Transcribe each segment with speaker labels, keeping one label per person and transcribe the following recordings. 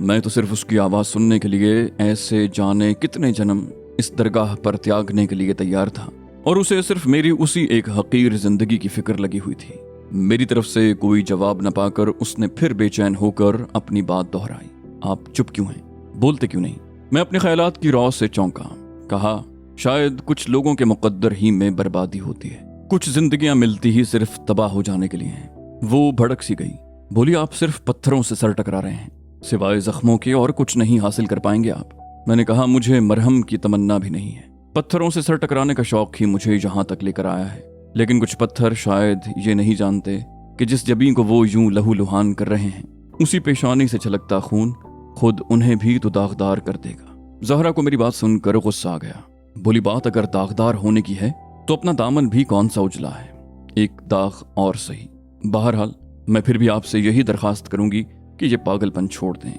Speaker 1: میں تو صرف اس کی آواز سننے کے لیے ایسے جانے کتنے جنم اس درگاہ پر تیاگنے کے لیے تیار تھا، اور اسے صرف میری اسی ایک حقیر زندگی کی فکر لگی ہوئی تھی۔ میری طرف سے کوئی جواب نہ پا کر اس نے پھر بے چین ہو کر اپنی بات دہرائی۔ آپ چپ کیوں ہیں؟ بولتے کیوں نہیں؟ میں اپنے خیالات کی رو سے چونکا۔ کہا، شاید کچھ لوگوں کے مقدر ہی میں بربادی ہوتی ہے، کچھ زندگیاں ملتی ہی صرف تباہ ہو جانے کے لیے ہیں۔ وہ بھڑک سی گئی، بولی، آپ صرف پتھروں سے سر ٹکرا رہے ہیں، سوائے زخموں کے اور کچھ نہیں حاصل کر پائیں گے آپ۔ میں نے کہا، مجھے مرہم کی تمنا بھی نہیں ہے، پتھروں سے سر ٹکرانے کا شوق ہی مجھے یہاں تک لے کر آیا ہے، لیکن کچھ پتھر شاید یہ نہیں جانتے کہ جس جبیں کو وہ یوں لہو لہان کر رہے ہیں، اسی پیشانی سے چھلکتا خون خود انہیں بھی تو داغدار کر دے گا۔ زہرا کو میری بات سن کر غصہ آ گیا، بولی، بات اگر داغدار ہونے کی ہے تو اپنا دامن بھی کون سا اجلا ہے، ایک داغ اور صحیح۔ بہرحال میں پھر بھی آپ سے یہی درخواست کروں گی کہ یہ پاگل پن چھوڑ دیں۔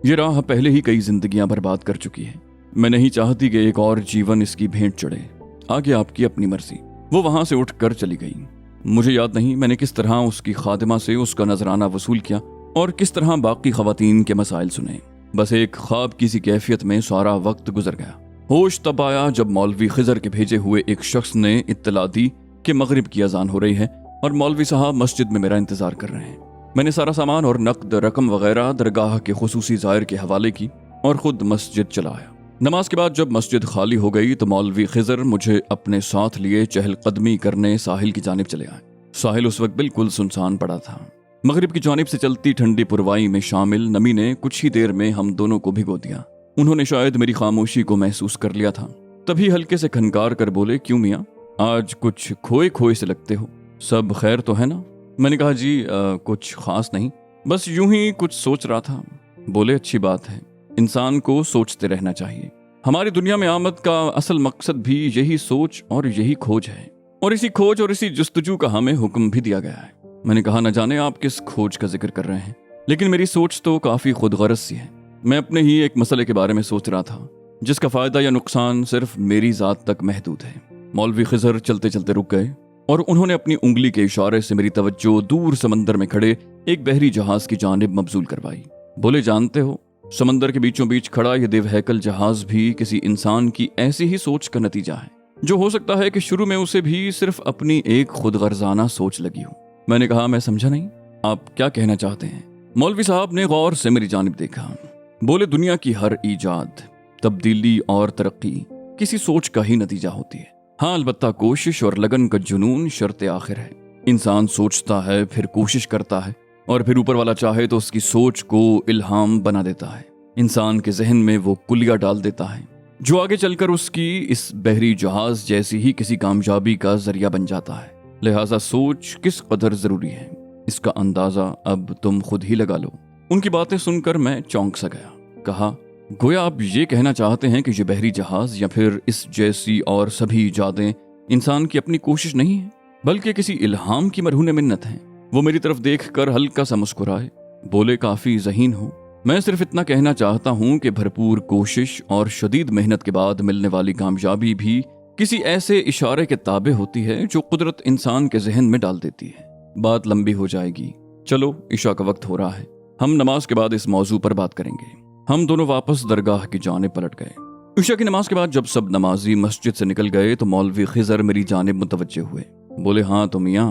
Speaker 1: یہ راہ پہلے ہی کئی زندگیاں برباد کر چکی ہے، میں نہیں چاہتی کہ ایک اور جیون اس کی بھینٹ چڑھے، آگے آپ کی اپنی مرضی۔ وہ وہاں سے اٹھ کر چلی گئی۔ مجھے یاد نہیں میں نے کس طرح اس کی خادمہ سے اس کا نذرانہ وصول کیا اور کس طرح باقی خواتین کے مسائل سنے۔ بس ایک خواب کی سی کیفیت میں سارا وقت گزر گیا۔ ہوش تب آیا جب مولوی خضر کے بھیجے ہوئے ایک شخص نے اطلاع دی کہ مغرب کی اذان ہو رہی ہے اور مولوی صاحب مسجد میں میرا انتظار کر رہے ہیں۔ میں نے سارا سامان اور نقد رقم وغیرہ درگاہ کے خصوصی زائر کے حوالے کی اور خود مسجد چلا آیا۔ نماز کے بعد جب مسجد خالی ہو گئی تو مولوی خضر مجھے اپنے ساتھ لیے چہل قدمی کرنے ساحل کی جانب چلے آئے۔ ساحل اس وقت بالکل سنسان پڑا تھا۔ مغرب کی جانب سے چلتی ٹھنڈی پروائی میں شامل نمی نے کچھ ہی دیر میں ہم دونوں کو بھگو دیا۔ انہوں نے شاید میری خاموشی کو محسوس کر لیا تھا، تبھی ہلکے سے کھنکار کر بولے، کیوں میاں، آج کچھ کھوئے کھوئے سے لگتے ہو، سب خیر تو ہے نا؟ میں نے کہا، جی کچھ خاص نہیں، بس یوں ہی کچھ سوچ رہا تھا۔ بولے، اچھی بات ہے، انسان کو سوچتے رہنا چاہیے، ہماری دنیا میں آمد کا اصل مقصد بھی یہی سوچ اور یہی کھوج ہے، اور اسی کھوج اور اسی جستجو کا ہمیں حکم بھی دیا گیا ہے۔ میں نے کہا، نہ جانے آپ کس کھوج کا ذکر کر رہے ہیں، لیکن میری سوچ تو کافی خود غرض سی ہے۔ میں اپنے ہی ایک مسئلے کے بارے میں سوچ رہا تھا جس کا فائدہ یا نقصان صرف میری ذات تک محدود ہے۔ مولوی خضر چلتے چلتے رک گئے اور انہوں نے اپنی انگلی کے اشارے سے میری توجہ دور سمندر میں کھڑے ایک بحری جہاز کی جانب مبذول کروائی۔ بولے، جانتے ہو، سمندر کے بیچوں بیچ کھڑا یہ دیو ہیکل جہاز بھی کسی انسان کی ایسی ہی سوچ کا نتیجہ ہے، جو ہو سکتا ہے کہ شروع میں اسے بھی صرف اپنی ایک خود غرضانہ سوچ لگی ہو۔ میں نے کہا، میں سمجھا نہیں، آپ کیا کہنا چاہتے ہیں؟ مولوی صاحب نے غور سے میری جانب دیکھا۔ بولے، دنیا کی ہر ایجاد، تبدیلی اور ترقی کسی سوچ کا ہی نتیجہ ہوتی ہے۔ ہاں، البتہ کوشش اور لگن کا جنون شرط آخر ہے۔ انسان سوچتا ہے، پھر کوشش کرتا ہے، اور پھر اوپر والا چاہے تو اس کی سوچ کو الہام بنا دیتا ہے، انسان کے ذہن میں وہ کلیہ ڈال دیتا ہے جو آگے چل کر اس کی اس بحری جہاز جیسی ہی کسی کامیابی کا ذریعہ بن جاتا ہے۔ لہٰذا سوچ کس قدر ضروری ہے، اس کا اندازہ اب تم خود ہی لگا لو۔ ان کی باتیں سن کر میں چونک سا گیا۔ کہا، گویا آپ یہ کہنا چاہتے ہیں کہ یہ بحری جہاز یا پھر اس جیسی اور سبھی ایجادیں انسان کی اپنی کوشش نہیں ہے، بلکہ کسی الہام کی مرہون منت ہیں۔ وہ میری طرف دیکھ کر ہلکا سا مسکرائے، بولے، کافی ذہین ہو، میں صرف اتنا کہنا چاہتا ہوں کہ بھرپور کوشش اور شدید محنت کے بعد ملنے والی کامیابی بھی کسی ایسے اشارے کے تابع ہوتی ہے جو قدرت انسان کے ذہن میں ڈال دیتی ہے۔ بات لمبی ہو جائے گی، چلو عشاء کا وقت ہو رہا ہے، ہم نماز کے بعد اس موضوع پر بات کریں گے۔ ہم دونوں واپس درگاہ کی جانب پلٹ گئے۔ عشاء کی نماز کے بعد جب سب نمازی مسجد سے نکل گئے تو مولوی خضر میری جانب متوجہ ہوئے۔ بولے، ہاں تو میاں،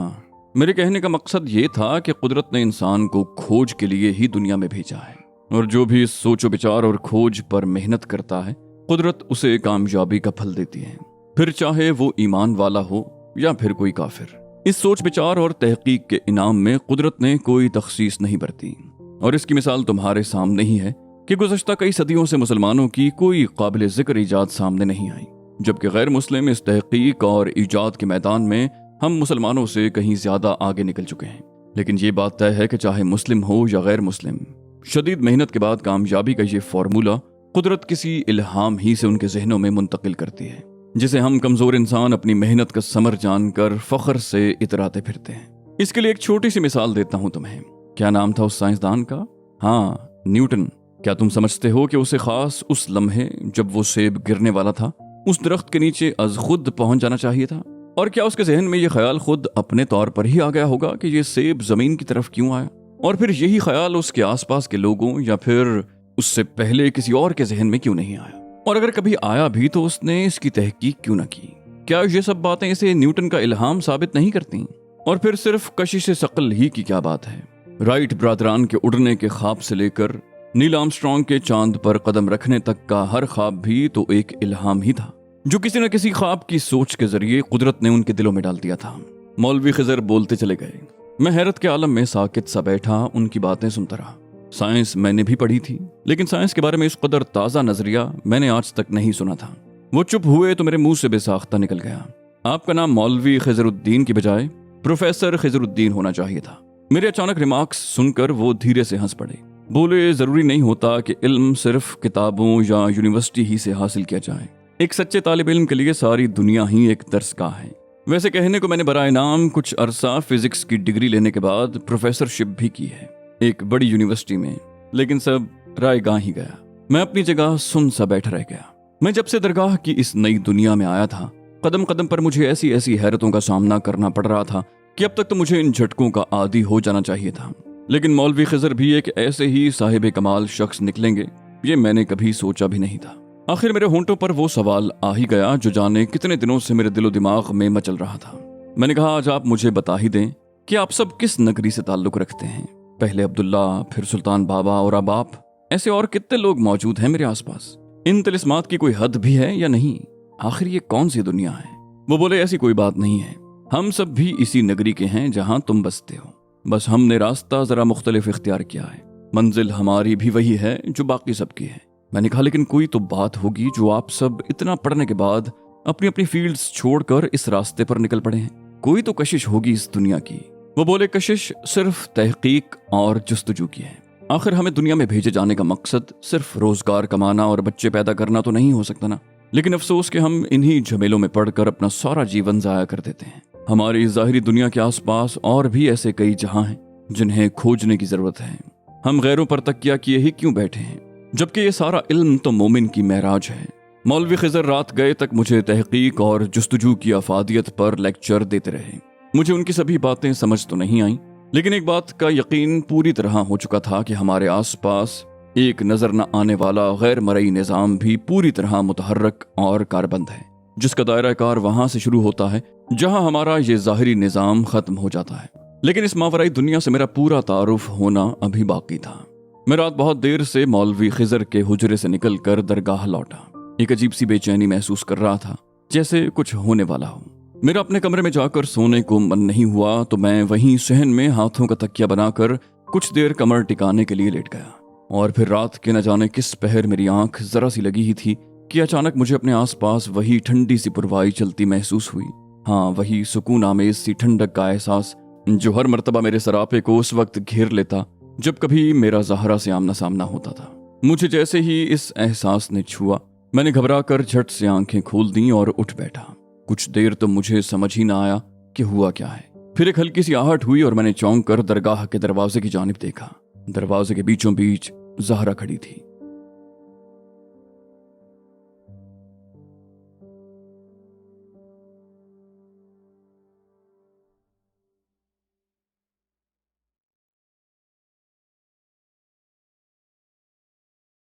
Speaker 1: میرے کہنے کا مقصد یہ تھا کہ قدرت نے انسان کو کھوج کے لیے ہی دنیا میں بھیجا ہے، اور جو بھی اس سوچ و بچار اور کھوج پر محنت کرتا ہے، قدرت اسے کامیابی کا پھل دیتی ہے، پھر چاہے وہ ایمان والا ہو یا پھر کوئی کافر۔ اس سوچ بچار اور تحقیق کے انعام میں قدرت نے کوئی تخصیص نہیں برتی، اور اس کی مثال تمہارے سامنے ہی ہے کہ گزشتہ کئی صدیوں سے مسلمانوں کی کوئی قابل ذکر ایجاد سامنے نہیں آئی، جبکہ غیر مسلم اس تحقیق اور ایجاد کے میدان میں ہم مسلمانوں سے کہیں زیادہ آگے نکل چکے ہیں۔ لیکن یہ بات طے ہے کہ چاہے مسلم ہو یا غیر مسلم، شدید محنت کے بعد کامیابی کا یہ فارمولہ قدرت کسی الہام ہی سے ان کے ذہنوں میں منتقل کرتی ہے، جسے ہم کمزور انسان اپنی محنت کا ثمر جان کر فخر سے اتراتے پھرتے ہیں۔ اس کے لیے ایک چھوٹی سی مثال دیتا ہوں تمہیں۔ کیا نام تھا اس سائنسدان کا؟ ہاں، نیوٹن۔ کیا تم سمجھتے ہو کہ اسے خاص اس لمحے جب وہ سیب گرنے والا تھا اس درخت کے نیچے از خود پہنچ جانا چاہیے تھا؟ اور کیا اس کے ذہن میں یہ خیال خود اپنے طور پر ہی آ گیا ہوگا کہ یہ سیب زمین کی طرف کیوں آیا؟ اور پھر یہی خیال اس کے آس پاس کے لوگوں یا پھر اس سے پہلے کسی اور کے ذہن میں کیوں نہیں آیا؟ اور اگر کبھی آیا بھی تو اس نے اس کی تحقیق کیوں نہ کی؟ کیا یہ سب باتیں اسے نیوٹن کا الہام ثابت نہیں کرتی؟ اور پھر صرف کشش ثقل ہی کی کیا بات ہے؟ رائٹ برادران کے اڑنے کے خواب سے لے کر نیل آرمسٹرانگ کے چاند پر قدم رکھنے تک کا ہر خواب بھی تو ایک الہام ہی تھا، جو کسی نہ کسی خواب کی سوچ کے ذریعے قدرت نے ان کے دلوں میں ڈال دیا تھا۔ مولوی خضر بولتے چلے گئے۔ میں حیرت کے عالم میں ساکت سا بیٹھا ان کی باتیں سنتا رہا۔ سائنس میں نے بھی پڑھی تھی، لیکن سائنس کے بارے میں اس قدر تازہ نظریہ میں نے آج تک نہیں سنا تھا۔ وہ چپ ہوئے تو میرے منہ سے بے ساختہ نکل گیا، آپ کا نام مولوی خضر الدین کی بجائے پروفیسر خضر الدین ہونا چاہیے تھا۔ میرے اچانک ریمارکس سن کر وہ دھیرے سے ہنس پڑے، بولے ضروری نہیں ہوتا کہ علم صرف کتابوں یا یونیورسٹی ہی سے حاصل کیا جائے، ایک سچے طالب علم کے لیے ساری دنیا ہی ایک درسگاہ ہے۔ ویسے کہنے کو میں نے برائے نام کچھ عرصہ فزکس کی ڈگری لینے کے بعد پروفیسر شپ بھی کی ہے ایک بڑی یونیورسٹی میں، لیکن سب رائے گاہ ہی گیا۔ میں اپنی جگہ سن سا بیٹھا رہ گیا۔ میں جب سے درگاہ کی اس نئی دنیا میں آیا تھا، قدم قدم پر مجھے ایسی ایسی حیرتوں کا سامنا کرنا پڑ رہا تھا کہ اب تک تو مجھے ان جھٹکوں کا عادی ہو جانا چاہیے تھا، لیکن مولوی خضر بھی ایک ایسے ہی صاحب کمال شخص نکلیں گے یہ میں نے کبھی سوچا بھی نہیں تھا۔ آخر میرے ہونٹوں پر وہ سوال آ ہی گیا جو جانے کتنے دنوں سے میرے دل و دماغ میں مچل رہا تھا۔ میں نے کہا آج آپ مجھے بتا ہی دیں کہ آپ سب کس نگری سے تعلق رکھتے ہیں؟ پہلے عبداللہ، پھر سلطان بابا اور اب آپ، ایسے اور کتنے لوگ موجود ہیں میرے آس پاس؟ ان طلسمات کی کوئی حد بھی ہے یا نہیں؟ آخر یہ کون سی دنیا ہے؟ وہ بولے ایسی کوئی بات نہیں ہے، ہم سب بھی اسی نگری کے ہیں جہاں تم بستے ہو، بس ہم نے راستہ ذرا مختلف اختیار کیا ہے، منزل ہماری بھی وہی ہے جو باقی سب کی ہے۔ میں نے کہا لیکن کوئی تو بات ہوگی جو آپ سب اتنا پڑھنے کے بعد اپنی اپنی فیلڈز چھوڑ کر اس راستے پر نکل پڑے ہیں، کوئی تو کشش ہوگی اس دنیا کی۔ وہ بولے کشش صرف تحقیق اور جستجو کی ہے، آخر ہمیں دنیا میں بھیجے جانے کا مقصد صرف روزگار کمانا اور بچے پیدا کرنا تو نہیں ہو سکتا نا، لیکن افسوس کہ ہم انہی جھمیلوں میں پڑھ کر اپنا سارا جیون ضائع کر دیتے ہیں۔ ہماری ظاہری دنیا کے آس پاس اور بھی ایسے کئی جہاں ہیں جنہیں کھوجنے کی ضرورت ہے، ہم غیروں پر تکیہ کیے ہی کیوں بیٹھے ہیں، جبکہ یہ سارا علم تو مومن کی معراج ہے۔ مولوی خضر رات گئے تک مجھے تحقیق اور جستجو کی افادیت پر لیکچر دیتے رہے۔ مجھے ان کی سبھی باتیں سمجھ تو نہیں آئیں، لیکن ایک بات کا یقین پوری طرح ہو چکا تھا کہ ہمارے آس پاس ایک نظر نہ آنے والا غیر مرئی نظام بھی پوری طرح متحرک اور کاربند ہے، جس کا دائرہ کار وہاں سے شروع ہوتا ہے جہاں ہمارا یہ ظاہری نظام ختم ہو جاتا ہے۔ لیکن اس ماورائی دنیا سے میرا پورا تعارف ہونا ابھی باقی تھا۔ میں رات بہت دیر سے مولوی خضر کے حجرے سے نکل کر درگاہ لوٹا، ایک عجیب سی بے چینی محسوس کر رہا تھا، جیسے کچھ ہونے والا ہو۔ میرا اپنے کمرے میں جا کر سونے کو من نہیں ہوا تو میں وہیں صحن میں ہاتھوں کا تکیہ بنا کر کچھ دیر کمر ٹکانے کے لیے لیٹ گیا، اور پھر رات کے نہ جانے کس پہر میری آنکھ ذرا سی لگی ہی تھی کہ اچانک مجھے اپنے آس پاس وہی ٹھنڈی سی پروائی چلتی محسوس ہوئی۔ ہاں، وہی سکون آمیز سی ٹھنڈک کا احساس جو ہر مرتبہ میرے سراپے کو اس وقت گھیر لیتا جب کبھی میرا زہرا سے آمنا سامنا ہوتا تھا۔ مجھے جیسے ہی اس احساس نے چھوا، میں نے گھبرا کر جھٹ سے آنکھیں کھول دیں اور اٹھ بیٹھا۔ کچھ دیر تو مجھے سمجھ ہی نہ آیا کہ ہوا کیا ہے۔ پھر ایک ہلکی سی آہٹ ہوئی اور میں نے چونک کر درگاہ کے دروازے کی جانب دیکھا۔ دروازے کے بیچوں بیچ زہرا کھڑی تھی۔